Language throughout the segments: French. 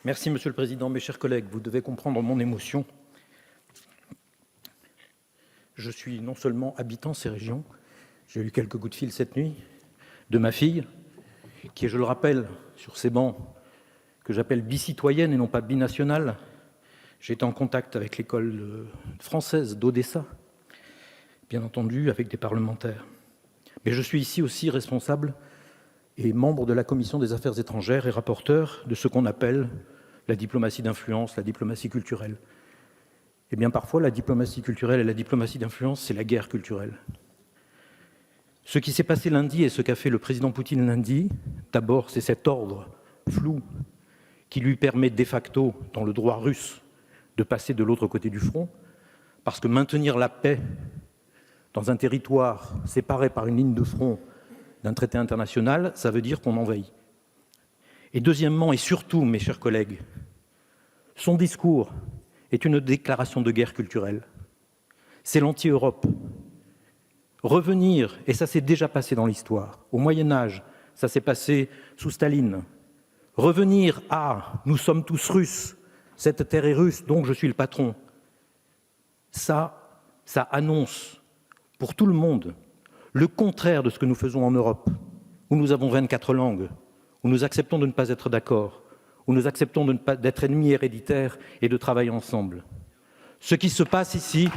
Merci, Monsieur le Président. Mes chers collègues, vous devez comprendre mon émotion. Je suis non seulement habitant ces régions, j'ai eu quelques coups de fil cette nuit de ma fille, qui est, je le rappelle, sur ces bancs, que j'appelle bicitoyenne et non pas binationale. J'ai été en contact avec l'école française d'Odessa, bien entendu, avec des parlementaires. Mais je suis ici aussi responsable et membre de la Commission des Affaires étrangères et rapporteur de ce qu'on appelle la diplomatie d'influence, la diplomatie culturelle. Eh bien, parfois, la diplomatie culturelle et la diplomatie d'influence, c'est la guerre culturelle. Ce qui s'est passé lundi et ce qu'a fait le président Poutine lundi, d'abord, c'est cet ordre flou qui lui permet de facto, dans le droit russe, de passer de l'autre côté du front, parce que maintenir la paix dans un territoire séparé par une ligne de front d'un traité international, ça veut dire qu'on envahit. Et deuxièmement, et surtout, mes chers collègues, son discours est une déclaration de guerre culturelle. C'est l'anti-Europe. Revenir, et ça s'est déjà passé dans l'histoire, au Moyen-Âge, ça s'est passé sous Staline. Revenir à « nous sommes tous russes, cette terre est russe, donc je suis le patron », ça annonce pour tout le monde le contraire de ce que nous faisons en Europe, où nous avons 24 langues, où nous acceptons de ne pas être d'accord, où nous acceptons d'être ennemis héréditaires et de travailler ensemble. Ce qui se passe ici,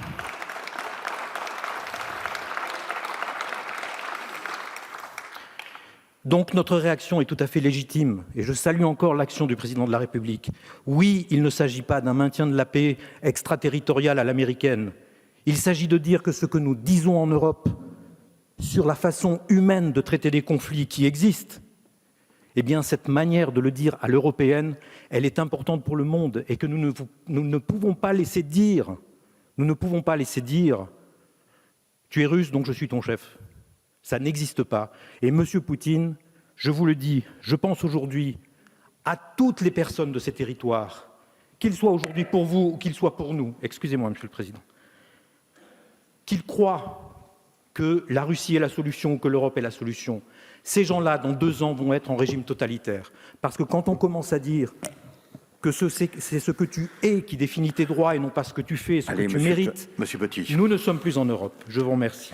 donc notre réaction est tout à fait légitime et je salue encore l'action du président de la République. Oui, il ne s'agit pas d'un maintien de la paix extraterritoriale à l'américaine. Il s'agit de dire que ce que nous disons en Europe sur la façon humaine de traiter des conflits qui existent, eh bien cette manière de le dire à l'européenne, elle est importante pour le monde et que nous ne pouvons pas laisser dire, tu es russe donc je suis ton chef. Ça n'existe pas. Et M. Poutine, je vous le dis, je pense aujourd'hui à toutes les personnes de ces territoires, qu'ils soient aujourd'hui pour vous ou qu'ils soient pour nous, excusez-moi, Monsieur le Président, qu'ils croient que la Russie est la solution ou que l'Europe est la solution. Ces gens-là, dans 2 ans, vont être en régime totalitaire. Parce que quand on commence à dire que c'est ce que tu es qui définit tes droits et non pas ce que tu fais, ce que tu mérites, Monsieur Petit. nous ne sommes plus en Europe. Je vous remercie.